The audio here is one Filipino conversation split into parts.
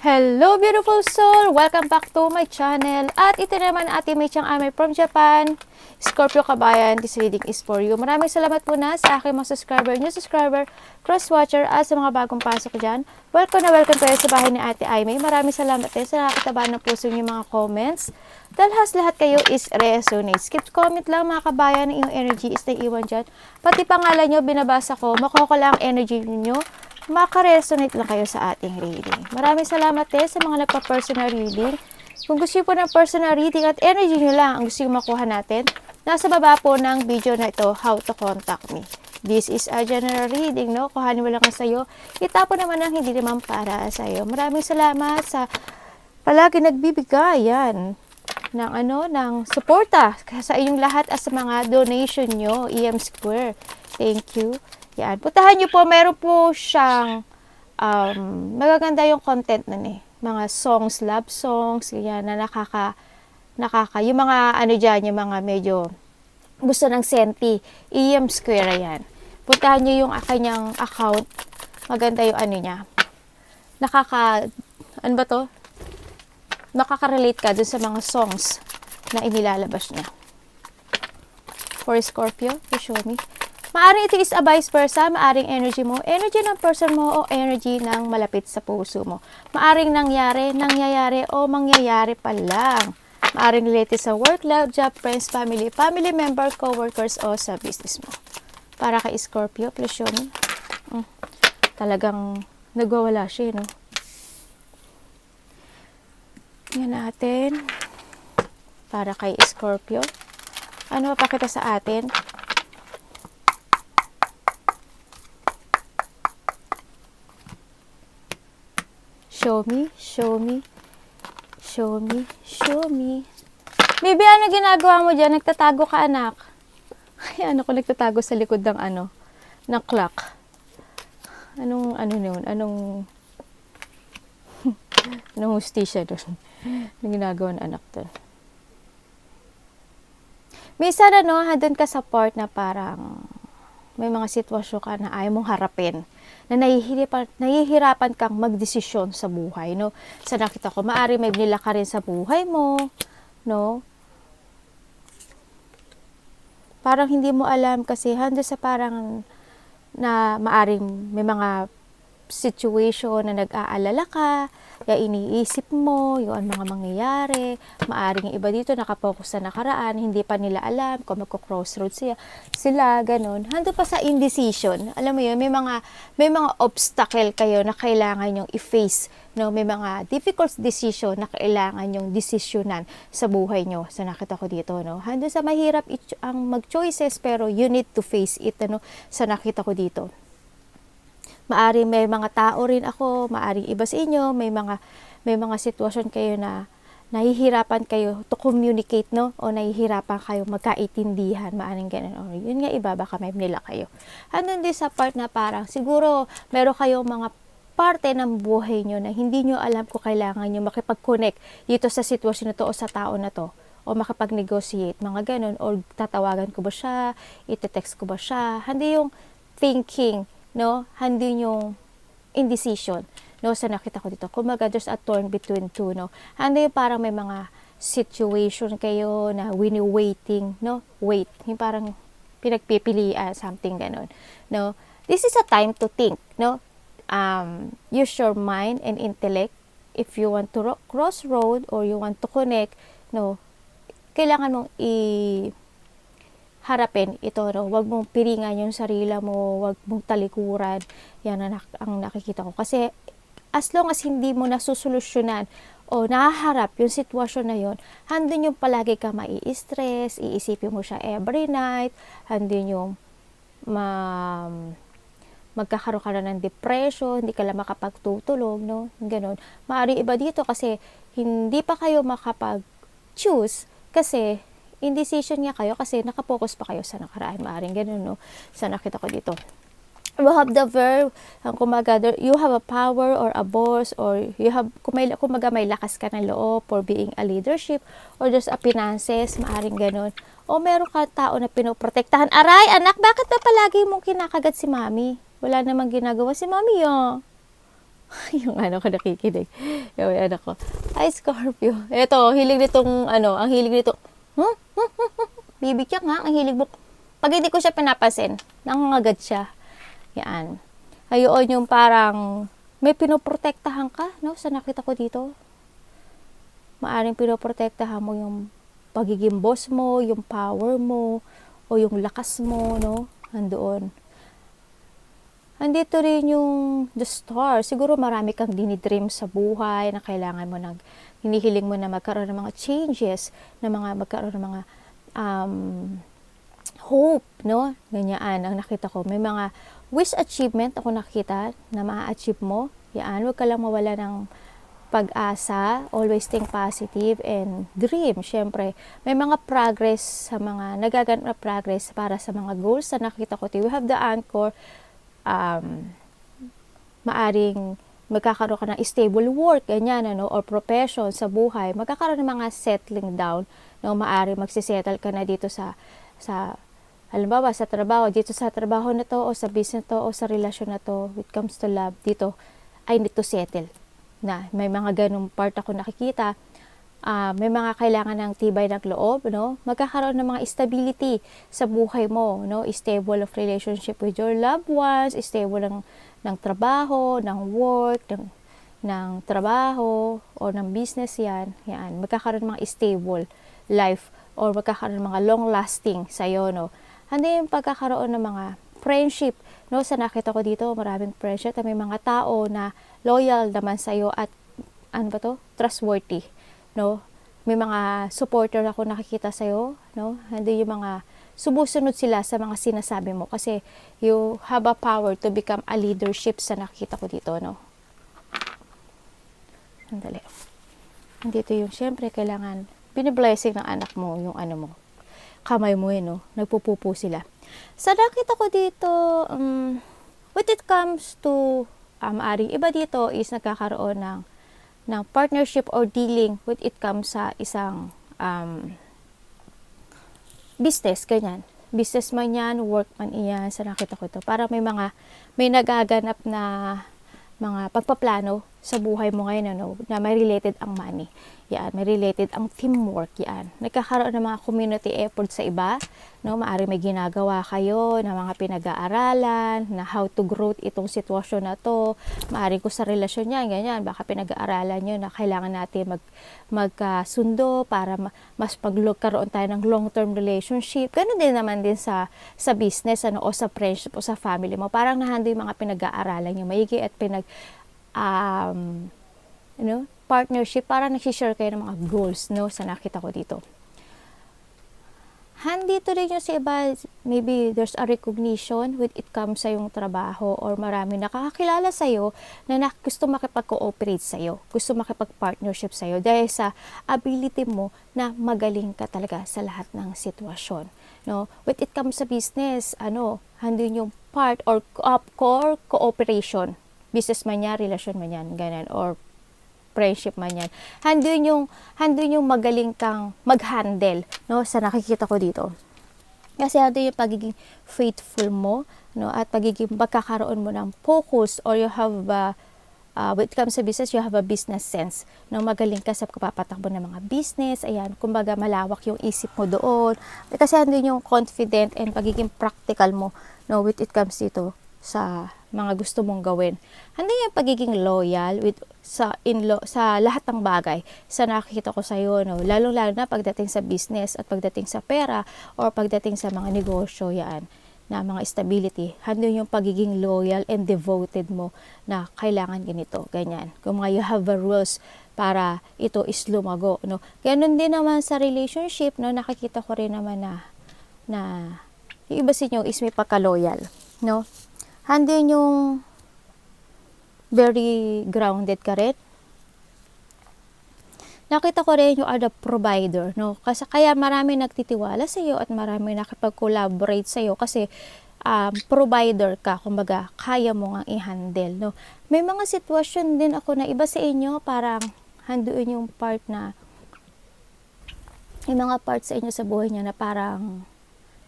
Hello beautiful soul! Welcome back to my channel. At ito naman Ate May Chang Ame from Japan. Scorpio Kabayan, this reading is for you. Maraming salamat po na sa aking mga subscriber, new subscriber, cross-watcher, at sa mga bagong pasok dyan. Welcome na welcome kayo sa bahay ni Ate Aimee. Maraming salamat din sa nakakataba ng puso niyo mga comments. Dahil lahat kayo is resonate. Skip comment lang mga kabayan, yung energy is naiiwan dyan. Pati pangalan nyo, binabasa ko, makuha ko lang energy niyo. Maka-resonate lang kayo sa ating reading. Maraming salamat din sa mga nagpa-personal reading. Kung gusto niyo po ng personal reading at energy nyo lang ang gusto nyo makuha natin, nasa baba po ng video na ito, how to contact me. This is a general reading, no? Kuhanin mo lang sa'yo. Itapo naman ang hindi naman para sa'yo. Maraming salamat sa palagi nagbibigay yan ng suporta sa inyong lahat at sa mga donation nyo, EM Square. Thank you. Yan. Puntahan nyo po, meron po siyang magaganda yung content nun eh. Mga songs, love songs, yan, na yung mga ano dyan, yung mga medyo gusto ng senti, EM Square yan. Puntahan nyo yung kanyang account, maganda yung ano niya. Ano ba to? Nakaka-relate ka dun sa mga songs na inilalabas niya. For Scorpio, you show me. Maaring ito is a vice versa, maaring energy mo, energy ng person mo o energy ng malapit sa puso mo. Maaring nangyayari o mangyayari pa lang. Maaring related sa work, love, job, friends, family member, co-workers o sa business mo. Para kay Scorpio, please show me. Talagang nagwawala siya, no? Yan natin. Para kay Scorpio. Ano mapakita sa atin? Show me, show me, show me, show me. Baby, ano ginagawa mo dyan? Nagtatago ka, anak. Ay, ano ko nagtatago sa likod ng ng clock. Anong hustisya doon? Anong ginagawa ng anak doon? Minsan, handun ka sa part na parang may mga sitwasyon ka na ayaw mong harapin, na nahihirapan kang magdesisyon sa buhay, no? Sa nakita ko, maari may binila ka rin sa buhay mo, no? Parang hindi mo alam kasi hando sa parang na maaring may mga situation na nag-aalala ka, kaya iniisip mo yung mga mangyayari. Maaring iba dito nakapokus sa nakaraan, hindi pa nila alam kung magko-crossroads sila, ganun. Hando pa sa indecision. Alam mo yun, may mga obstacle kayo na kailangan yung i-face, no? May mga difficult decision na kailangan yung desisyonan sa buhay nyo. So nakita ko dito, no? Hando sa mahirap ang mag-choices, pero you need to face it, no? So nakita ko dito. Maari may mga tao rin ako, maari iba sa inyo, may mga sitwasyon kayo na nahihirapan kayo to communicate, no? O nahihirapan kayo magkaintindihan, maaring ganun. O yun nga iba, baka may nila kayo. Andun din sa part na parang siguro meron kayong mga parte ng buhay nyo na hindi nyo alam kung kailangan nyo makipag-connect dito sa sitwasyon na to o sa tao na to. O makipag-negotiate, mga ganun. O tatawagan ko ba siya, ite-text ko ba siya. Hindi yung thinking, no? Hindi yung indecision, no? Sa nakita ko dito, kumaga there's a torn between two, no? Hindi yung parang may mga situation kayo na waiting, no? Wait, yung parang pinagpipilian, something ganon, no? This is a time to think, no? Use your mind and intellect. If you want to crossroad or you want to connect, no? Kailangan mong harapin ito, no? Huwag mong piringan yung sarili mo, huwag mong talikuran. Yan ang nakikita ko. Kasi as long as hindi mo nasusolusyonan o nahaharap yung sitwasyon na yon, handun yung palagi ka mai-stress, iisipin mo siya every night, handun yung magkakaroon ka na ng depression, hindi ka lang makapagtutulog, no? Ganon. Maari iba dito kasi hindi pa kayo makapag-choose kasi indecision nga kayo kasi nakapokus pa kayo sa nakaraan. Maaring ganun, no? Sa nakita ko dito. You have the verb, you have a power or a boss, or you have, kumaga may lakas ka ng loob for being a leadership, or there's a finances, maaring ganun. O meron ka tao na pinoprotektahan. Aray, anak, bakit ba palagi mong kinakagat si mami? Wala namang ginagawa si mami, oh. Yung ano ko nakikinig. Yung ano ko. Ay, Scorpio. Ito, hilig nitong, ang hilig nito. Bibigyan nga, ang hilig mo. Pag hindi ko siya pinapasin, nangangagat siya. Yan. Ayun yung parang, may pinoprotektahan ka, no? Sa nakita ko dito. Maaring pinoprotektahan mo yung pagiging boss mo, yung power mo, o yung lakas mo, no? Andoon. Andito rin yung the star. Siguro marami kang dinidream sa buhay na kailangan mo hinihiling mo na magkaroon ng mga changes, na magkaroon ng mga hope, no? Ganyan ang nakita ko. May mga wish achievement ako nakita na ma-achieve mo. Yan, huwag ka lang mawala ng pag-asa, always think positive and dream. Syempre, may mga progress sa mga nagaganap na progress para sa mga goals na nakita ko. We have the anchor. Maaring magkakaroon ka ng stable work, ganyan, or profession sa buhay, magkakaroon ng mga settling down, no? Maaring magsisettle ka na dito sa halimbawa sa trabaho, dito sa trabaho na to, o sa business to, o sa relasyon na to, when it comes to love, dito, I need to settle na. May mga ganung part ako nakikita. May mga kailangan ng tibay ng loob, no? Magkakaroon ng mga stability sa buhay mo, no? Stable of relationship with your loved ones, stable ng trabaho, ng work, ng trabaho, o ng business yan. Magkakaroon ng mga stable life, or magkakaroon ng mga long-lasting sa'yo, no? Hindi yung pagkakaroon ng mga friendship, no? Sa nakita ko dito, maraming friendship, may mga tao na loyal naman sa'yo at, trustworthy. No, may mga supporter ako nakikita sa iyo, no? Hindi yung mga sumusunod sila sa mga sinasabi mo kasi you have a power to become a leadership sa nakikita ko dito, no? Sandali. Dito yung syempre kailangan biniblessing ng anak mo yung mo. Kamay mo no? Nagpupupo sila. Sa nakita ko dito, when it comes to maaring iba dito is nagkakaroon ng partnership or dealing when it comes sa isang business, ganyan. Business man yan, workman iyan, sa nakita ko to. Para may nagaganap na mga pagpaplano sa buhay mo ngayon, na may related ang money. Yan, may related ang teamwork, yan. Nagkakaroon ng mga community effort sa iba, no? Maaari may ginagawa kayo na mga pinag-aaralan, na how to grow itong sitwasyon na to. Maaari ko sa relasyon yan, ganyan, baka pinag-aaralan nyo na kailangan natin magkasundo para mas pagkaroon tayo ng long-term relationship. Ganun din naman din sa business, o sa friendship, o sa family mo. Parang nahando yung mga pinag-aaralan nyo, maigi at partnership, para nagsishare kayo ng mga goals, no? Sa nakita ko dito. Handito rin yung sa iba, maybe there's a recognition when it comes sa yung trabaho, or marami nakakakilala sa'yo na gusto makipag-cooperate sa'yo, gusto makipag-partnership sa'yo dahil sa ability mo na magaling ka talaga sa lahat ng sitwasyon, no? When it comes sa business, handin yung part or core cooperation, business man yan, relasyon man yan, ganyan, or friendship man yan. Handun yung magaling kang mag-handle, no? Sa nakikita ko dito. Kasi handun yung pagiging faithful mo, no? At pagiging magkakaroon mo ng focus, or you have when it comes to business, you have a business sense, no? Magaling ka sa kapapatakbo ng mga business, ayan, kumbaga malawak yung isip mo doon. Kasi handun yung confident and pagiging practical mo, no? When it comes dito sa mga gusto mong gawin. Hindi yung pagiging loyal sa lahat ng bagay sa nakikita ko sa iyo, no? Lalo na pagdating sa business at pagdating sa pera or pagdating sa mga negosyo, yan na mga stability. Handun yung pagiging loyal and devoted mo na kailangan ganito, ganyan. Kung mga you have a rules para ito is lumago, no? Ganun din naman sa relationship, no? Nakikita ko rin naman na yung iba sa inyo is may pagka-loyal, no? Handun yung very grounded ka rin. Nakita ko rin yung other provider, no? Kasi kaya marami nagtitiwala sa iyo at marami nakipag-collaborate sa iyo kasi provider ka, kumbaga kaya mo ngang i-handle, no? May mga sitwasyon din ako na iba sa inyo, parang handuin yung part na yung mga parts sa inyo sa buhay niyo na parang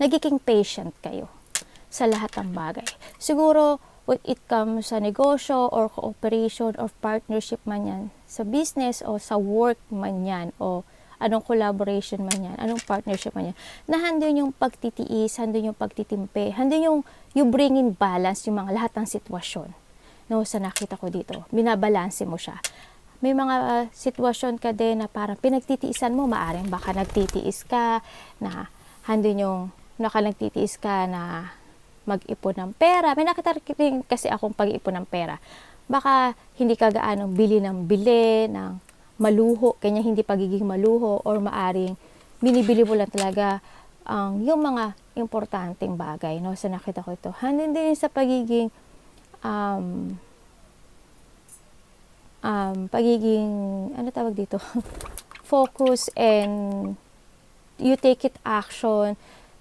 nagiging patient kayo sa lahat ng bagay. Siguro when it comes sa negosyo or cooperation or partnership man yan, sa business o sa work man yan, o anong collaboration man yan, anong partnership man yan, na handun yung pagtitiis, handun yung pagtitimpe, handun yung you bring in balance yung mga lahat ng sitwasyon. No, sa nakita ko dito, binabalanse mo siya. May mga sitwasyon ka din na parang pinagtitiisan mo, maaring baka nagtitiis ka na handun yung nagtitiis ka na mag-ipon ng pera. May nakita rin kasi akong pag-ipon ng pera. Baka hindi ka gaanong bili ng maluho, kanya hindi pagiging maluho, or maaring binibili mo lang talaga yung mga importanteng bagay, no? So nakita ko ito. Handin din sa pagiging ano tawag dito? Focus, and you take it action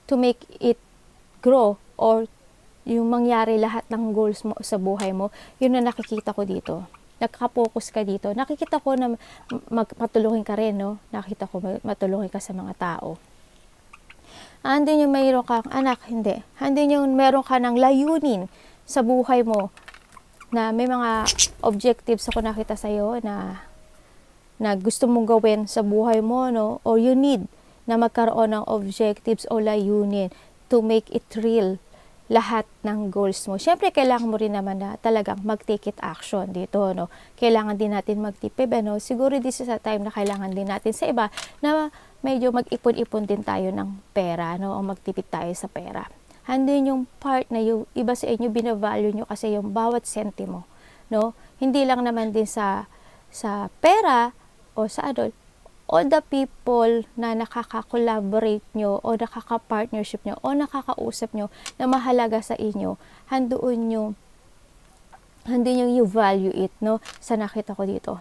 to make it grow, or yung mangyari lahat ng goals mo sa buhay mo. Yun na nakikita ko dito. Nakaka-focus ka dito. Nakikita ko na matulungin ka rin, no? Nakita ko matulungin ka sa mga tao. Andun yung mayroon kang anak, hindi. Andun yung meron ka ng layunin sa buhay mo, na may mga objectives ako nakita sa'yo na gusto mong gawin sa buhay mo, no? Or you need na magkaroon ng objectives o layunin to make it real, lahat ng goals mo. Siyempre, kailangan mo rin naman na talagang mag-take it action dito, no? Kailangan din natin magtipid, no? Siguro this is a time na kailangan din natin sa iba na medyo mag-ipon-ipon din tayo ng pera, no? O magtipid tayo sa pera. Handin yung part na yung iba sa inyo, binavalue nyo kasi yung bawat sentimo, no? Hindi lang naman din sa pera o sa adult, all the people na nakaka-collaborate nyo o nakaka-partnership nyo o nakakausap nyo na mahalaga sa inyo, handun yung you value it, no? Sa nakita ko dito.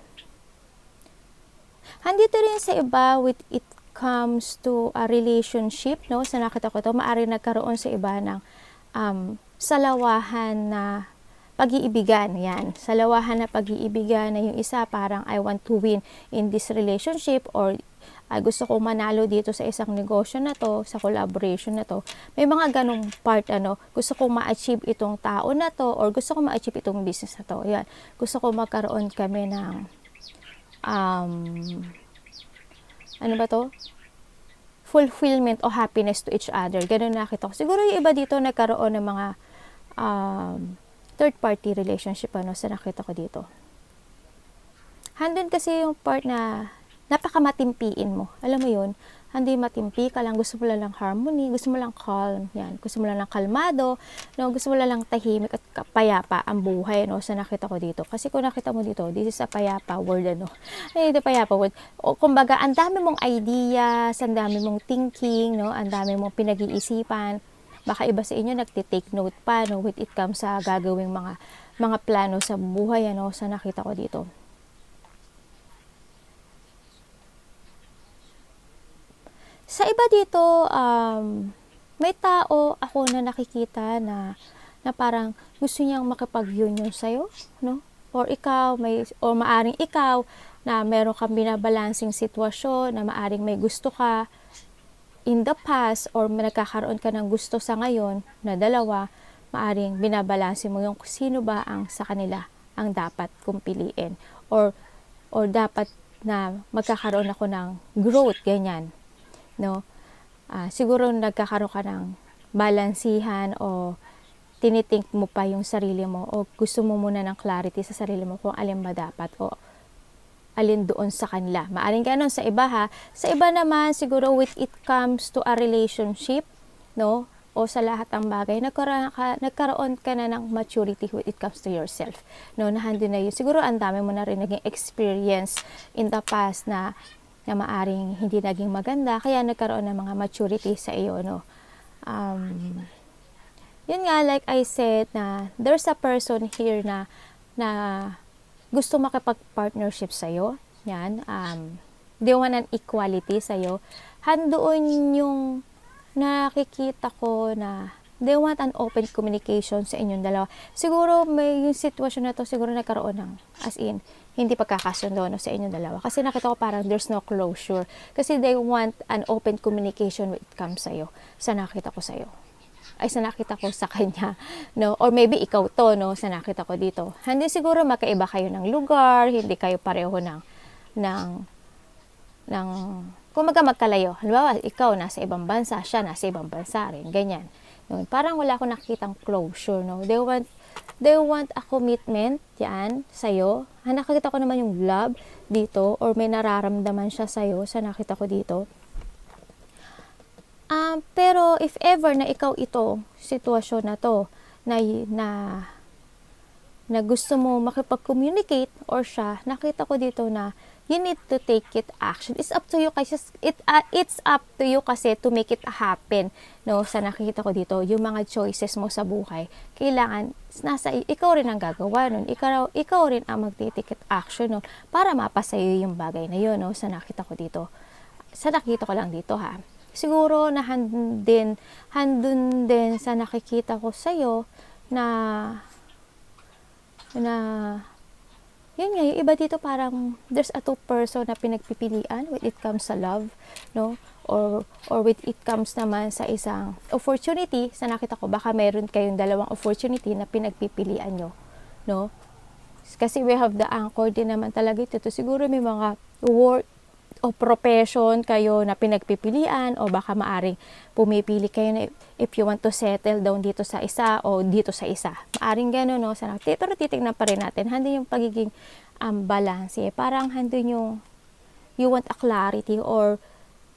Handito rin sa iba with it comes to a relationship, no? Sa nakita ko ito, maaari nagkaroon sa iba ng salawahan na pag-iibigan, yan. Salawahan na pag-iibigan na yung isa parang I want to win in this relationship, or gusto ko manalo dito sa isang negosyo na to, sa collaboration na to. May mga ganong part, gusto ko ma-achieve itong tao na to, or gusto ko ma-achieve itong business na to. Yan. Gusto ko magkaroon kami ng ano ba to? Fulfillment o happiness to each other. Ganun nakita ko. Siguro yung iba dito nagkaroon ng mga third party relationship, sa nakita ko dito. Handun kasi yung part na napakamatimpiin mo. Alam mo yun, hindi matimpi ka lang, gusto mo lang harmony, gusto mo lang calm, yan. Gusto mo lang kalmado, no? Gusto mo lang tahimik at payapa ang buhay, no? Sa nakita ko dito. Kasi kung nakita mo dito, this is a payapa word, Ay, ito payapa word. O, kumbaga, ang dami mong ideas, ang dami mong thinking, no? Ang dami mong pinag-iisipan. Baka iba sa inyo nagtitake note pa, no? With it comes sa gagawing mga plano sa buhay, sa nakita ko dito. Sa iba dito, may tao ako na nakikita na parang gusto niyang makipag-union sa'yo, no? Or ikaw, or maaring ikaw na meron kang binabalancing sitwasyon, na maaring may gusto ka in the past, or nagkakaroon ka ng gusto sa ngayon na dalawa, maaring binabalanse mo yung sino ba ang sa kanila ang dapat kong piliin, or dapat na magkakaroon ako ng growth, ganyan, no? Siguro nagkakaroon ka ng balansihan, o tinitink mo pa yung sarili mo, o gusto mo muna ng clarity sa sarili mo kung alin ba dapat o alin doon sa kanila. Maaring ganon sa iba, ha. Sa iba naman, siguro with it comes to a relationship, no? O sa lahat ng bagay, nagkaroon ka na ng maturity when it comes to yourself, no? Nandun na yun. Siguro ang dami mo na rin naging experience in the past na maaring hindi naging maganda, kaya nagkaroon ng mga maturity sa iyo, no? Yun nga, like I said, na there's a person here na gusto makipag-partnership sa'yo. Yan. They want an equality sa'yo. Handoon yung nakikita ko na they want an open communication sa inyong dalawa. Siguro may yung sitwasyon na to, siguro nagkaroon ng, as in, hindi pagkakasundo, no, sa inyong dalawa. Kasi nakita ko parang there's no closure. Kasi they want an open communication when it comes sa'yo. Sa nakita ko sa'yo. ay sa nakita ko sa kanya, no? Or maybe ikaw to, no, sa nakita ko dito. Hindi siguro magkaiba kayo ng lugar, hindi kayo pareho ng ng kumaga magkalayo. Halimbawa, ikaw nasa ibang bansa, siya nasa ibang bansa rin, ganyan. Yun, parang wala akong nakikitang closure, no? They want a commitment, yan, sa'yo. Nakikita ko naman yung love dito, or may nararamdaman siya sa'yo, sa nakita ko dito. Pero if ever na ikaw ito, sitwasyon na to, na gusto mo makipag-communicate or siya, nakita ko dito na you need to take it action. It's up to you kasi it's up to you kasi to make it happen, no? Sa nakikita ko dito, yung mga choices mo sa buhay, kailangan ikaw rin ang gagawa nun. Ikaw rin ang magti-take it action nun para mapasaya yung bagay na yun, no? Sa nakita ko dito. Sa nakita ko lang dito, ha. Siguro na handun din sa nakikita ko sa'yo na yun nga, yung iba dito parang there's a two person na pinagpipilian when it comes sa love, no? Or when it comes naman sa isang opportunity, sa nakita ko, baka meron kayong dalawang opportunity na pinagpipilian nyo, no? Kasi we have the anchor din naman talaga ito. Siguro may mga work o profession kayo na pinagpipilian, o baka maaring pumipili kayo na if you want to settle down dito sa isa o dito sa isa. Maaring gano'n, no? Pero titignan pa rin natin. Handun yung pagiging balance. Parang handun yung you want a clarity or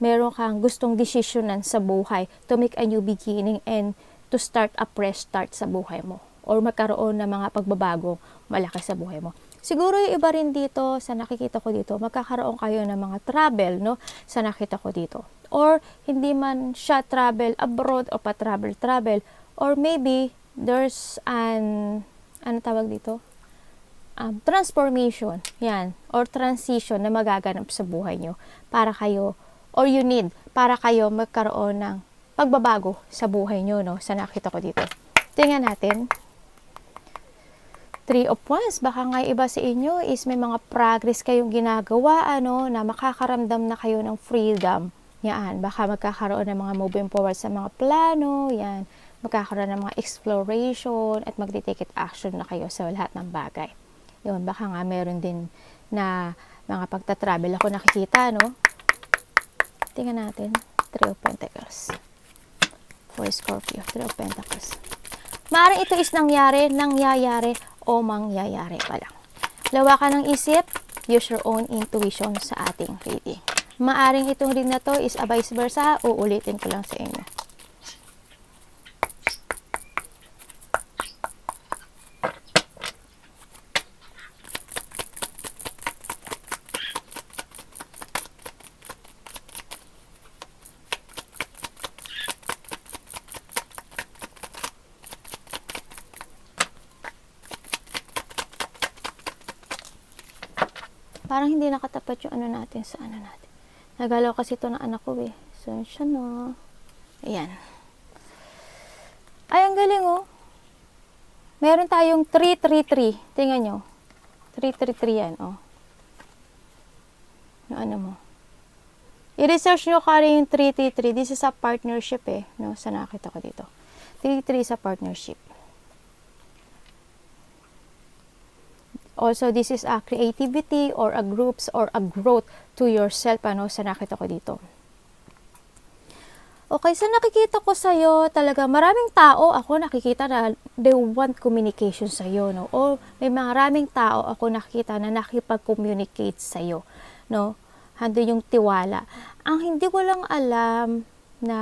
meron kang gustong desisyonan sa buhay to make a new beginning and to start a fresh start sa buhay mo. Or magkaroon ng mga pagbabago malaki sa buhay mo. Siguro yung iba rin dito, sa nakikita ko dito, magkakaroon kayo ng mga travel, no? Sa nakita ko dito. Or, hindi man siya travel abroad o pa-travel, or maybe, there's ano tawag dito? Transformation, yan, or transition na magaganap sa buhay nyo para kayo, or you need, para kayo magkaroon ng pagbabago sa buhay nyo, no? Sa nakita ko dito. Tingnan natin. 3 of Wands, baka nga iba sa inyo is may mga progress kayong ginagawa, na makakaramdam na kayo ng freedom. Yan, baka magkakaroon ng mga moving forward sa mga plano, yan, magkakaroon ng mga exploration, at magti-take it action na kayo sa lahat ng bagay. Yun, baka nga meron din na mga pagta-travel ako nakikita, no? Tingnan natin, 3 of Pentacles. For Scorpio, 3 of Pentacles. Maaaring ito is nangyayari, o mangyayari pa lang. Lawakan ng isip, use your own intuition sa ating reading. Maaring itong read na to is a vice versa, uulitin ko lang sa inyo. Parang hindi nakatapat yung natin sa natin. Nagalaw kasi ito ng anak ko eh. So, siya na. Ayan. Ay, ang galing oh. Meron tayong 333. Tingnan nyo. 333 yan oh. Yung ano mo. I-research nyo kari yung 333. This is a partnership eh. No? Sa nakita ko dito. 333 is a partnership. Also, this is a creativity or a groups or a growth to yourself, sa nakita ko dito. Okay, sa nakikita ko sa'yo, talaga maraming tao ako nakikita na they want communication sa'yo, no? O may maraming tao ako nakikita na nakipag-communicate sa'yo, no? Hando yung tiwala. Ang hindi ko lang alam na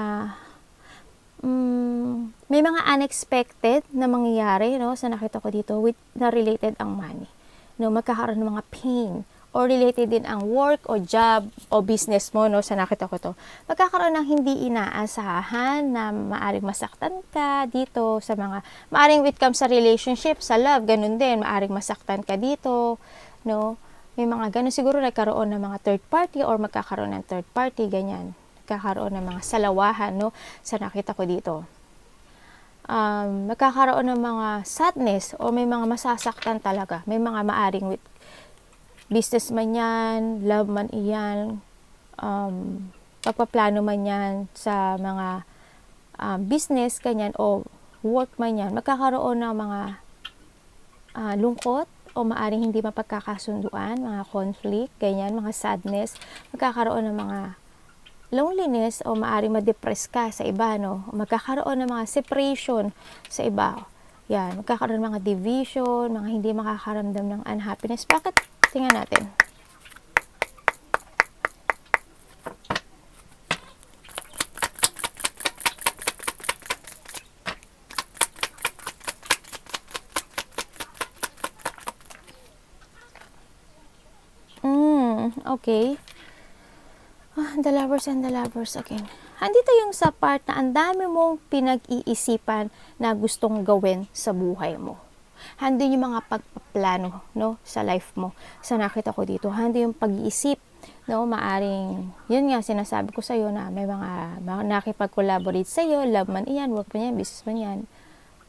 may mga unexpected na mangyayari, no? Sa nakita ko dito na related ang money. No, magkakaroon ng mga pain or related din ang work o job o business mo, no? Sa nakita ko to. Magkakaroon ng hindi inaasahan na maaring masaktan ka dito sa mga, maaring with comes sa relationship, sa love, ganun din, maaring masaktan ka dito, no? May mga ganun, siguro nagkaroon ng mga third party or magkakaroon ng third party, ganyan. Magkakaroon ng mga salawahan, no? Sa nakita ko dito. Magkakaroon ng mga sadness o may mga masasaktan talaga. May mga maaring with business man yan, love man iyan, pagpaplano man yan sa mga business, ganyan, o work man yan, magkakaroon ng mga lungkot o maaring hindi mapagkakasunduan, mga conflict, ganyan, mga sadness, magkakaroon ng mga loneliness o maaring ma-depress ka sa iba, no? Magkakaroon ng mga separation sa iba. Yan, magkakaroon ng mga division, mga hindi makakaramdam ng unhappiness. Bakit? Tingnan natin. Okay. The lovers and the lovers again. Andito yung sa part na ang dami mong pinag-iisipan na gustong gawin sa buhay mo. Handi yung mga pagpaplano, no, sa life mo. Sa nakita ko dito, handi yung pag-iisip, no, maaring, yun nga, sinasabi ko sa'yo na may mga nakipag-collaborate sa'yo, love man iyan, work man yan, business man yan,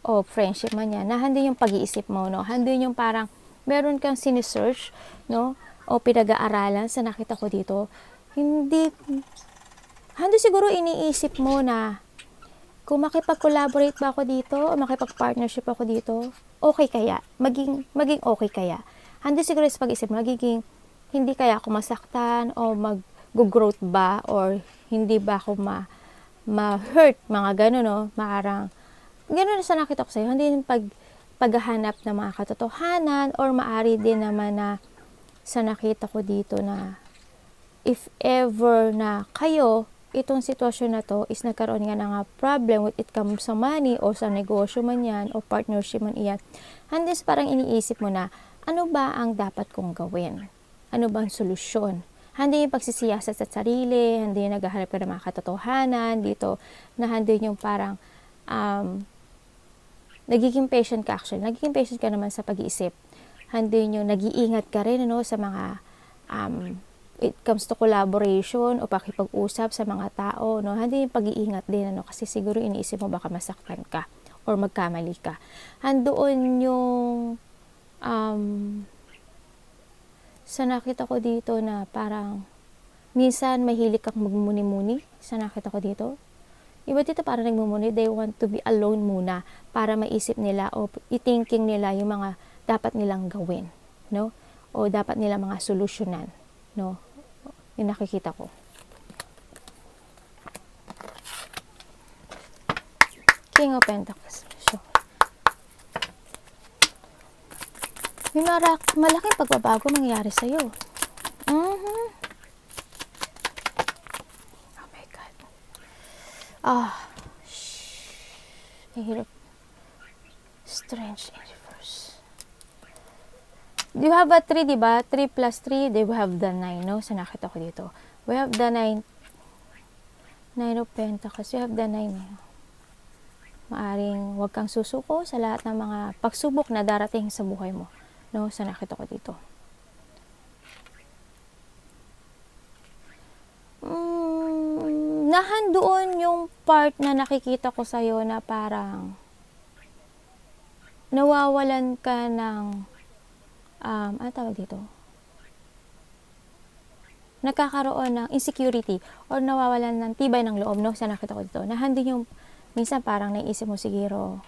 o friendship man yan, na handi yung pag-iisip mo, no, handi yung parang, meron kang sinesearch, no, o pinag-aaralan sa nakita ko dito, hindi siguro iniisip mo na kung makipag-collaborate ba ako dito o makipag-partnership ako dito, okay kaya? Maging okay kaya? Hindi siguro sa pag-isip mo, magiging hindi kaya ako masaktan o mag-growth ba or hindi ba ako ma-hurt, mga gano'n, no? Parang, gano'n sa nakita ko sa'yo, hindi yung paghahanap ng mga katotohanan or maari din naman na sa nakita ko dito na if ever na kayo, itong sitwasyon na to is nagkaroon nga ng problem with it comes sa money o sa negosyo man yan o partnership man iyan, handis parang iniisip mo na ano ba ang dapat kong gawin? Ano ba ang solusyon? Handi yung pagsisiyasat sa sarili, handi yung naghahanap ka ng mga katotohanan dito, na handi yung parang nagiging patient ka actually. Nagiging patient ka naman sa pag-iisip. Handi yung nag-iingat ka rin, ano, sa mga it comes to collaboration o pakipag-usap sa mga tao, no? Handi yung pag-iingat din, ano, kasi siguro iniisip mo baka masaktan ka or magkamali ka. Handoon yung sa nakita ko dito na parang minsan mahilig kang magmuni-muni sa nakita ko dito. Iba dito parang nagmumuni, they want to be alone muna para maisip nila o i-thinking nila yung mga dapat nilang gawin, no? O dapat nilang mga solusyonan, no? Yung nakikita ko. King of Pentacles. So, may malaking pagbabago nangyayari sa'yo. Oh my God. Hirap. Strange in reverse. You have a 3, diba? 3 plus 3, they will have the 9, no? So, nakita ko dito. We have the 9 of Pentacles. You have the 9. Maaring huwag kang susuko sa lahat ng mga pagsubok na darating sa buhay mo, no? So, nakita ko dito. Nahandoon yung part na nakikita ko sa'yo na parang nawawalan ka ng ano tawag dito? Nagkakaroon ng insecurity or nawawalan ng tibay ng loob, no? Sa nakita ko dito. Nahandi yung, minsan parang naisip mo siguro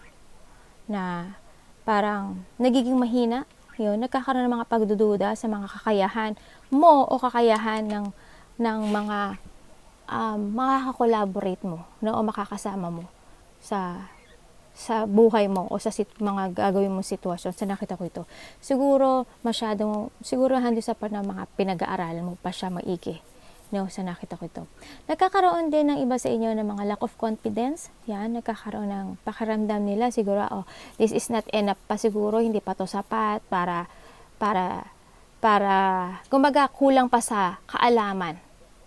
na parang nagiging mahina. Yun, nagkakaroon ng mga pagdududa sa mga kakayahan mo o kakayahan ng mga makaka-collaborate mo, no? O makakasama mo sa buhay mo o sa mga gagawin mong sitwasyon. Sa nakita ko ito, siguro handi sa part ng mga pinag-aaralan mo pa siya maigi, no? Sa nakita ko ito, nagkakaroon din ng iba sa inyo ng mga lack of confidence. Yan, nagkakaroon ng pakiramdam nila siguro, this is not enough pa siguro, hindi pa to sapat para kumbaga kulang pa sa kaalaman,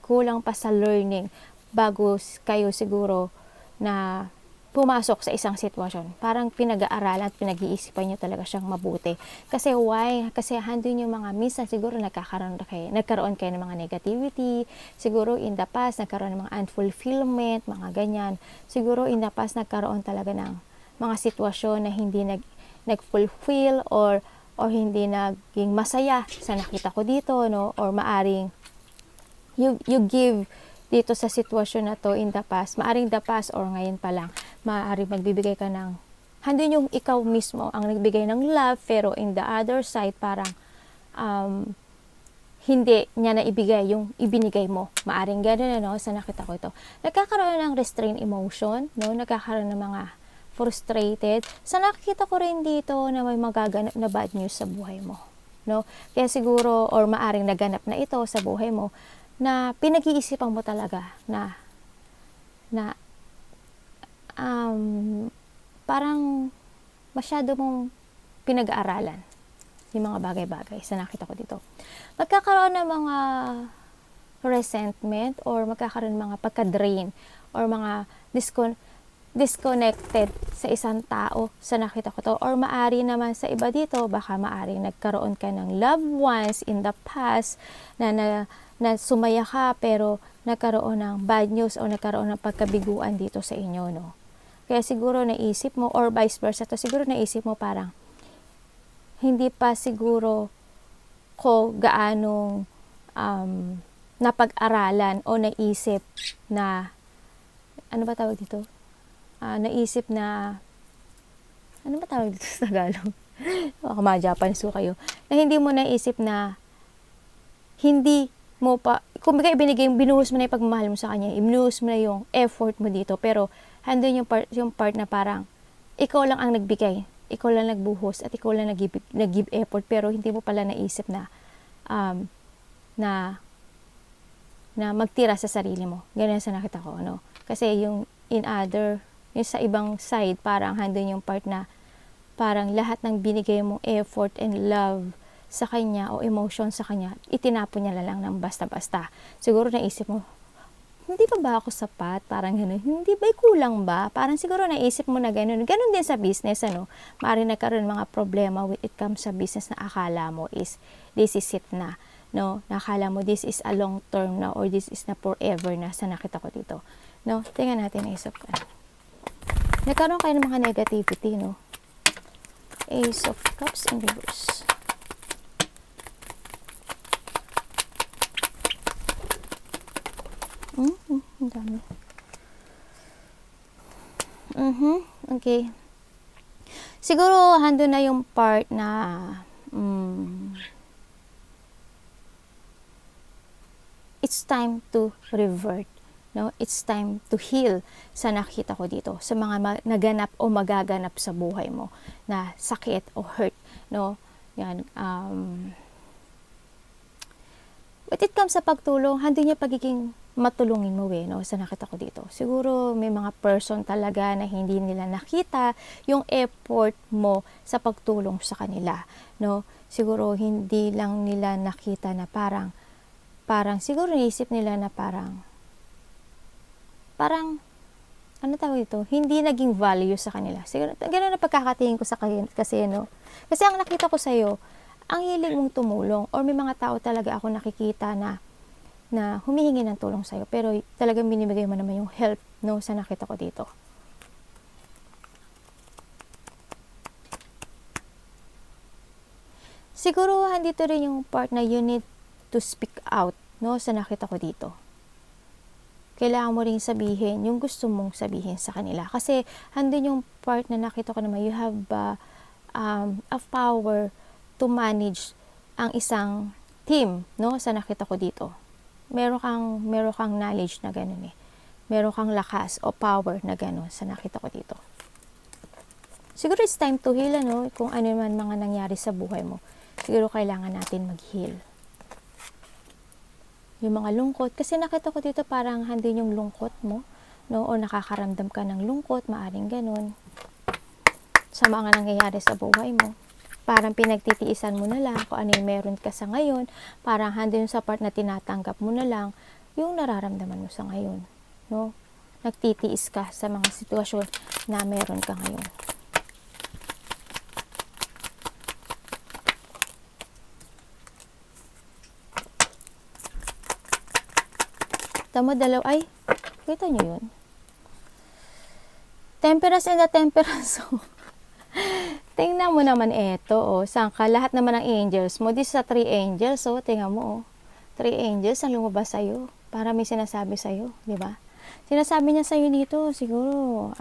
kulang pa sa learning bago kayo siguro na pumasok sa isang sitwasyon. Parang pinag-aaralan at pinag-iisipan nyo talaga siyang mabuti. Kasi why? Kasi handun yung mga minsan siguro nagkaroon kayo ng mga negativity. Siguro in the past nagkaroon ng mga unfulfillment, mga ganyan. Siguro in the past nagkaroon talaga ng mga sitwasyon na hindi nag-fulfill or hindi naging masaya sa nakita ko dito, no? Or maaring you give dito sa sitwasyon na to in the past, maaring the past or ngayon pa lang, maaring magbibigay ka ng, handun yung ikaw mismo ang nagbigay ng love, pero in the other side, parang, hindi niya na ibigay yung ibinigay mo. Maaring gano'n, ano, sa nakita ko ito. Nagkakaroon ng restrained emotion, no? Nagkakaroon ng mga frustrated. Sa nakikita ko rin dito na may magaganap na bad news sa buhay mo, no? Kaya siguro, or maaring naganap na ito sa buhay mo, na pinag-iisipan mo talaga na parang masyado mong pinag-aaralan yung mga bagay-bagay sa nakita ko dito. Magkakaroon ng mga resentment or magkakaroon ng mga pagka-drain or mga disconnected sa isang tao sa nakita ko to. Or maari naman sa iba dito, baka maari nagkaroon ka ng loved ones in the past na sumaya ka pero nagkaroon ng bad news o nagkaroon ng pagkabiguan dito sa inyo, no? Kaya siguro naisip mo, or vice versa to, siguro naisip mo parang hindi pa siguro ko gaanong napag-aralan o naisip na, ano ba tawag dito? Naisip na, ano ba tawag dito sa Tagalog? Baka ma-Japanese ko kayo. Na hindi mo naisip na, hindi mo pa, kumbaga binuhos mo na yung pagmamahal mo sa kanya, ibinuhos mo na yung effort mo dito, pero handun yung part na parang, ikaw lang ang nagbigay, ikaw lang nagbuhos, at ikaw lang nag-give effort, pero hindi mo pala naisip na, na magtira sa sarili mo. Ganyan sa nakita ko, no? Kasi yung yung sa ibang side, parang handun yung part na parang lahat ng binigay mong effort and love sa kanya o emotion sa kanya, itinapon niya lang ng basta-basta. Siguro naisip mo, hindi ba ako sapat? Parang gano'n. Hindi ba, kulang ba? Parang siguro naisip mo na gano'n. Gano'n din sa business, ano? Maaaring nagkaroon mga problema when it comes sa business na akala mo is, this is it na. No? Nakala mo this is a long term na or this is na forever na sa nakita ko dito. No? Tingnan natin na isip ka. Nagkaroon kayo ng mga negativity, no? Ace of Cups in reverse. Ang dami. Okay. Siguro, handun na yung part na it's time to revert. No? It's time to heal sa nakita ko dito. Sa mga naganap o magaganap sa buhay mo na sakit o hurt. No? Yan. But it comes sa pagtulong, handun niya pagiging matulungin mo, no? Sa nakita ko dito. Siguro may mga person talaga na hindi nila nakita yung effort mo sa pagtulong sa kanila, no? Siguro hindi lang nila nakita na parang siguro naisip nila na parang ano tawag ito? Hindi naging value sa kanila. Siguro ganoon na pagkakatingin ko sa kasi, no? Kasi ang nakita ko sa iyo, ang hiling mong tumulong, or may mga tao talaga ako nakikita na humihingi ng tulong sa'yo, pero talagang binibigay mo naman yung help, no, sa nakita ko dito. Siguro, handito rin yung part na you need to speak out, no, sa nakita ko dito. Kailangan mo rin sabihin yung gusto mong sabihin sa kanila. Kasi, handun yung part na nakita ko naman, you have a power to manage ang isang team, no, sa nakita ko dito. Meron kang knowledge na gano'n eh. Meron kang lakas o power na gano'n sa nakita ko dito. Siguro it's time to heal, ano, kung ano man mga nangyari sa buhay mo. Siguro kailangan natin mag-heal. Yung mga lungkot, kasi nakita ko dito parang handin yung lungkot mo, no, o nakakaramdam ka ng lungkot, maaring gano'n. Sa mga nangyayari sa buhay mo. Parang pinagtitiisan mo na lang kung ano yung meron ka sa ngayon. Parang handun sa part na tinatanggap mo na lang yung nararamdaman mo sa ngayon. No? Nagtitiis ka sa mga sitwasyon na meron ka ngayon. Tama, ay, kita nyo yun? Temperance and the temperance. Tingnan mo naman ito, oh. Saan ka? Lahat naman ng angels mo. This sa 3 angels, oh. Tingnan mo, oh. 3 angels ang lumabas sa'yo. Para may sinasabi sa'yo, di ba? Sinasabi niya sa'yo dito, siguro,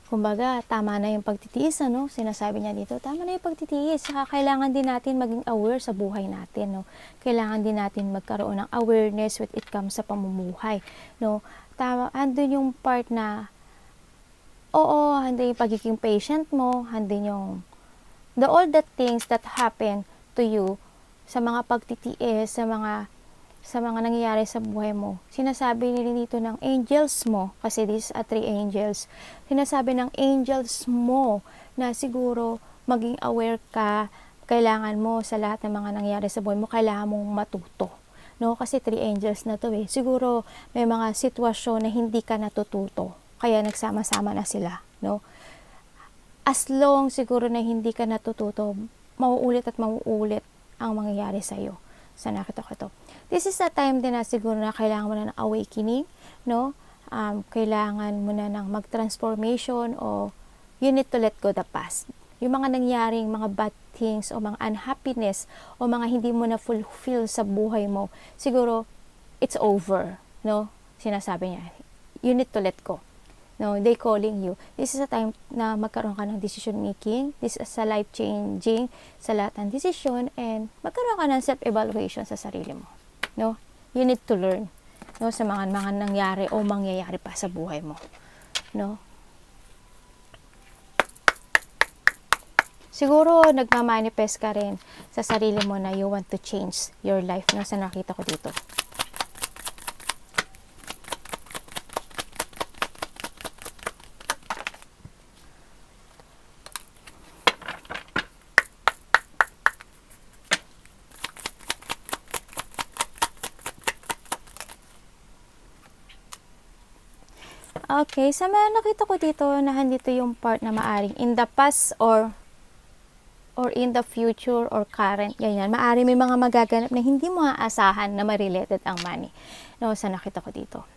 kumbaga, tama na yung pagtitiis, ano? Sinasabi niya dito, tama na yung pagtitiis. Saka kailangan din natin maging aware sa buhay natin, no? Kailangan din natin magkaroon ng awareness when it comes sa pamumuhay, no? Tama, andun yung part na, oo, andun yung pagiging patient mo, andun yung, all the things that happen to you, sa mga pagtitiis, sa mga nangyayari sa buhay mo. Sinasabi nila dito ng angels mo, kasi these are 3 angels. Sinasabi ng angels mo na siguro maging aware ka, kailangan mo sa lahat ng mga nangyayari sa buhay mo, kailangan mong matuto. No? Kasi 3 angels na to eh. Siguro may mga sitwasyon na hindi ka natututo, kaya nagsama-sama na sila. No? As long siguro na hindi ka natututo, mauulit at mauulit ang mangyayari sa'yo. Sa nakita ko ito. This is a time din na siguro na kailangan mo na ng awakening, no? Kailangan mo na ng mag-transformation o you need to let go the past. Yung mga nangyaring mga bad things o mga unhappiness o mga hindi mo na fulfill sa buhay mo, siguro it's over, no? Sinasabi niya, you need to let go. No, they calling you. This is a time na magkaroon ka ng decision making. This is a life changing sa lahat ng decision and magkaroon ka ng self-evaluation sa sarili mo. No? You need to learn, no, sa mga nangyari o mangyayari pa sa buhay mo. No? Siguro nagma-manifest ka rin sa sarili mo na you want to change your life, no, sa nakita ko dito. Okay, sa mga nakita ko dito na andito yung part na maaring in the past or in the future or current, ganyan. Maaring may mga magaganap na hindi mo aasahan na ma-related ang money. No, sa nakita ko dito.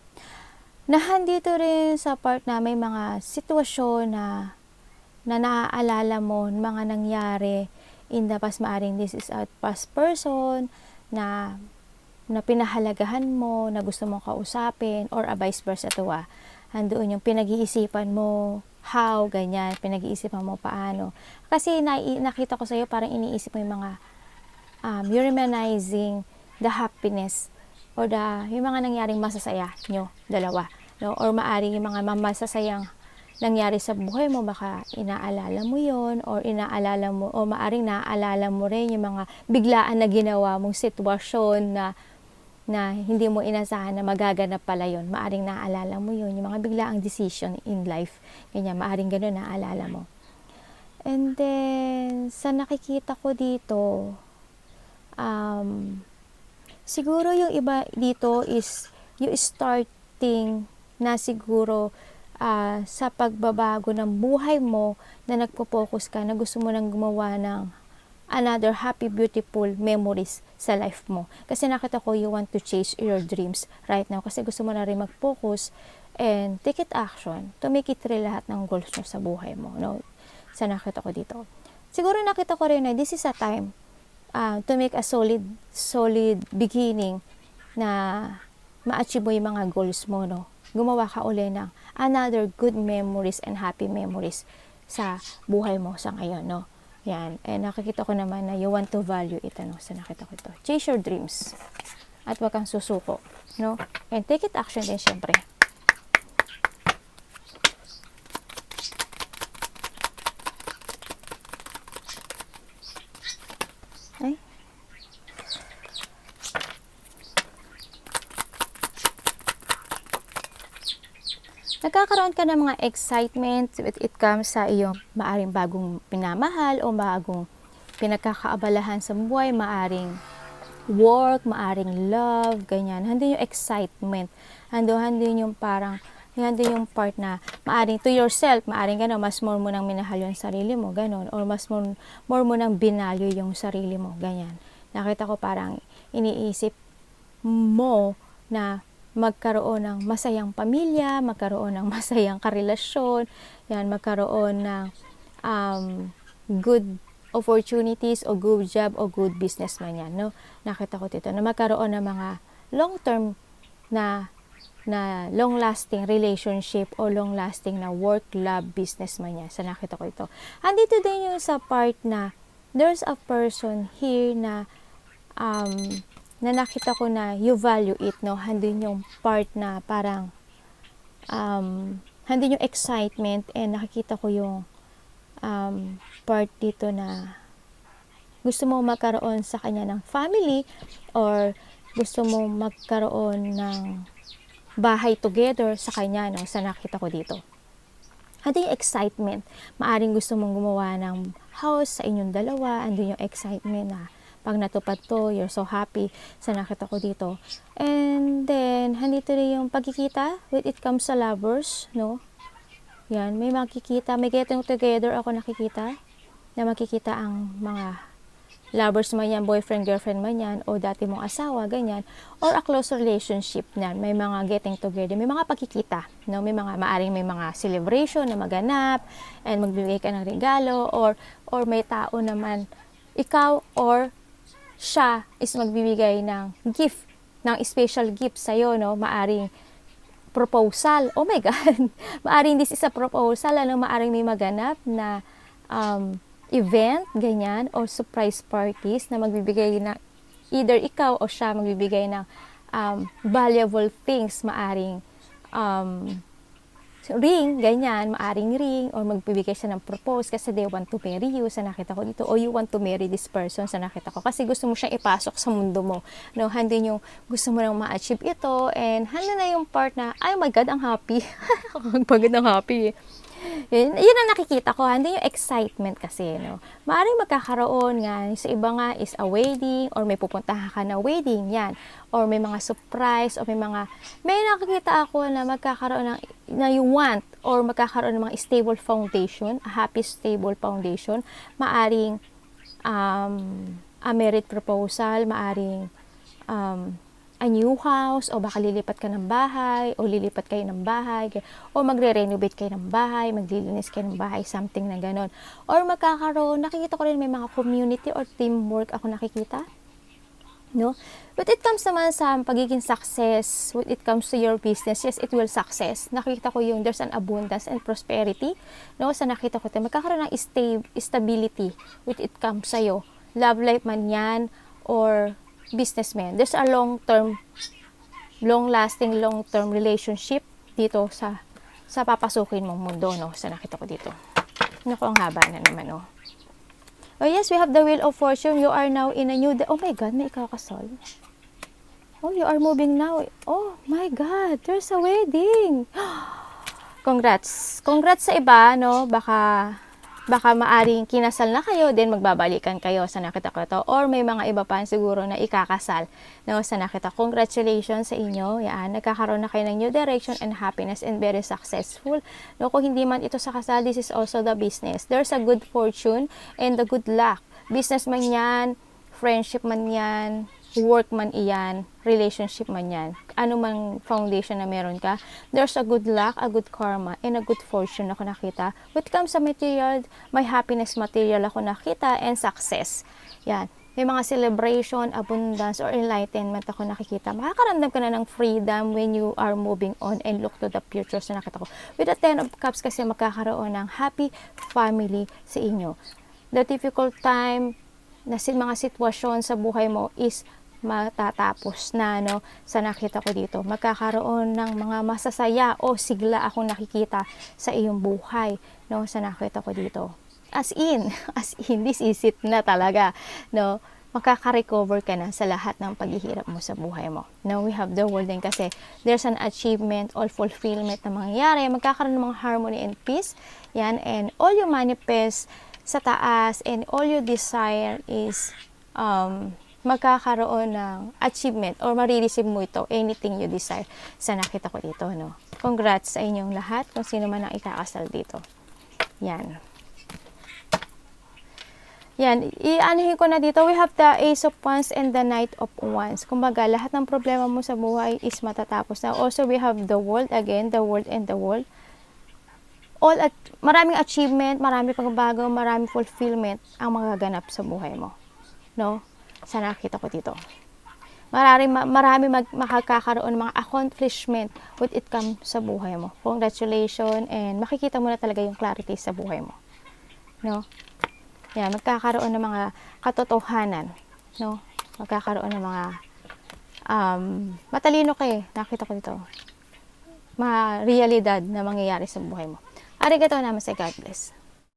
Nahandito rin sa part na may mga sitwasyon na naaalala mo, mga nangyari in the past. Maaring this is a past person na pinahalagahan mo, na gusto mong kausapin, or a vice versa to andoon yung pinag-iisipan mo, how, ganyan, pinag-iisipan mo paano. Kasi nakita ko sa'yo, parang iniisip mo yung mga, you're reminiscing the happiness or yung mga nangyaring masasaya nyo, dalawa. No? Or maaring yung mga masasayang nangyari sa buhay mo, baka inaalala mo yon or inaalala mo, o maaring naaalala mo rin yung mga biglaan na ginawa mong sitwasyon na hindi mo inasahan na magaganap pala yon. Maaring naaalala mo yon, yung mga biglaang decision in life. Ganyan, maaring gano'n naaalala mo. And then, sa nakikita ko dito, siguro yung iba dito is yung starting na siguro sa pagbabago ng buhay mo na nagpo-focus ka, na gusto mo nang gumawa ng another happy, beautiful memories sa life mo. Kasi nakita ko, you want to chase your dreams right now. Kasi gusto mo na rin mag-focus and take it action to make it real lahat ng goals mo sa buhay mo. No? Sa nakita ko dito. Siguro nakita ko rin na this is a time to make a solid beginning na ma-achieve mo yung mga goals mo. No? Gumawa ka uli ng another good memories and happy memories sa buhay mo sa ngayon. No? Yan. And nakikita ko naman na you want to value it. Ano? So, nakita ko ito. Chase your dreams. At wag kang susuko. No? And take it action din, syempre. Ay. Nagkakaroon ka ng mga excitement when it comes sa iyong maaring bagong pinamahal o bagong pinagkakaabalahan sa buhay, maaring work, maaring love, ganyan. Handun yung excitement. Handun yung parang, handun yung part na maaring to yourself, maaring gano'n, mas more mo nang minahal yung sarili mo, gano'n. Or mas more mo nang binalyo yung sarili mo, ganyan. Nakita ko parang iniisip mo na magkaroon ng masayang pamilya, magkaroon ng masayang karelasyon, yan, magkaroon ng good opportunities o good job o good business man yan, no? Nakita ko dito na magkaroon ng mga long-term na long-lasting relationship o long-lasting na work, love, business man yan. Sa nakita ko ito. Andito din yung sa part na there's a person here na na nakita ko na you value it, no? Handin yung part na parang handin yung excitement, and nakikita ko yung part dito na gusto mo magkaroon sa kanya ng family, or gusto mo magkaroon ng bahay together sa kanya, no? Sa nakita ko dito. Andun yung excitement. Maaring gusto mong gumawa ng house sa inyong dalawa. Andun yung excitement na pag natupad to, you're so happy. Sa nakita ko dito. And then, handito rin yung pagkikita when it comes sa lovers, no? Yan, may makikita, may getting together ako nakikita, na makikita ang mga lovers man yan, boyfriend, girlfriend man yan, o dati mong asawa, ganyan, or a close relationship na may mga getting together, may mga pagkikita, no? Maaring may mga celebration na maganap, and magbibigay ka ng regalo, or may tao naman, ikaw or siya is magbibigay ng gift, ng special gift sa'yo, no? Maaring proposal, oh my God, maaring this is a proposal, maaring may maganap na event, ganyan, or surprise parties na magbibigay na either ikaw o siya magbibigay ng valuable things, maaring ring, ganyan, maaring ring, or magbibigay siya ng propose kasi they want to marry you, sa nakita ko dito, or you want to marry this person, sa nakita ko, kasi gusto mo siyang ipasok sa mundo mo, no? Handin yung gusto mo nang ma-achieve ito, and handin na yung part na, oh my God, ang happy. Ang pagod ng happy, eh. Yun ang nakikita ko, hindi yung excitement kasi, no? Maaaring magkakaroon nga, sa iba nga is a wedding, or may pupuntahan ka na wedding, yan. Or may mga surprise, or may nakikita ako na magkakaroon na you want, or magkakaroon ng mga stable foundation, a happy stable foundation. Maaaring a marriage proposal, maaring a new house, o baka lilipat ka ng bahay, o lilipat kayo ng bahay, o magre-renovate kayo ng bahay, maglilinis kayo ng bahay, something na ganon. Or magkakaroon, nakikita ko rin may mga community or teamwork ako nakikita, no? But it comes naman sa pagiging success, when it comes to your business, yes, it will success. Nakikita ko yung there's an abundance and prosperity, no? Sa nakita ko, magkakaroon ng stability when it comes sa'yo. Love life man yan, or businessman. There's a long-lasting, long-term relationship dito sa papasukin mong mundo, no? Sa nakita ko dito. Naku, ang haba na naman, no? Oh yes, we have the Wheel of Fortune. You are now in a new... Oh my God, may ikakasal. Oh, you are moving now. Oh my God, there's a wedding. Congrats. Congrats sa iba, no? Baka maaring kinasal na kayo, then magbabalikan kayo, sa nakita ko ito. Or may mga iba pa siguro na ikakasal, no? Sa nakita. Congratulations sa inyo. Yan, nagkakaroon na kayo ng new direction and happiness and very successful. No, kung hindi man ito sa kasal, this is also the business. There's a good fortune and the good luck. Business man yan, friendship man yan, work man iyan, relationship man yan, ano mang foundation na meron ka, there's a good luck, a good karma, and a good fortune ako nakita. When it comes sa material, may happiness material ako nakita, and success. Yan. May mga celebration, abundance, or enlightenment ako nakikita. Makakaramdam ka na ng freedom when you are moving on and look to the future, sa nakita ko. With the 10 of Cups kasi makakaroon ng happy family sa inyo. The difficult time na mga sitwasyon sa buhay mo is matatapos na, no? Sa nakita ko dito, magkakaroon ng mga masasaya o sigla akong nakikita sa iyong buhay, no? Sa nakita ko dito, as in this is it na talaga, no? Makaka-recover ka na sa lahat ng paghihirap mo sa buhay mo. Now we have the world din kasi there's an achievement or fulfillment na mangyayari, magkakaroon ng mga harmony and peace, yan, and all you manifest sa taas and all you desire is magkakaroon ng achievement or marireceive mo ito, anything you desire, sa nakita ko dito, no? Congrats sa inyong lahat, kung sino man ang ikakasal dito. Yan. Yan, i-anuhin ko na dito, we have the Ace of Wands and the Knight of Wands. Kumbaga, lahat ng problema mo sa buhay is matatapos na. Also, we have the World again, the World and the World. Maraming achievement, maraming pagbabago, maraming fulfillment ang magaganap sa buhay mo, no? Sa nakita ko dito. marami makakakaroon ng mga accomplishment when it comes sa buhay mo. Congratulations, and makikita mo na talaga yung clarity sa buhay mo. No? Yan, magkakaroon ng mga katotohanan. No? Magkakaroon ng mga matalino kayo. Nakita ko dito. Mga realidad na mangyayari sa buhay mo. Arigatou namaste, God bless.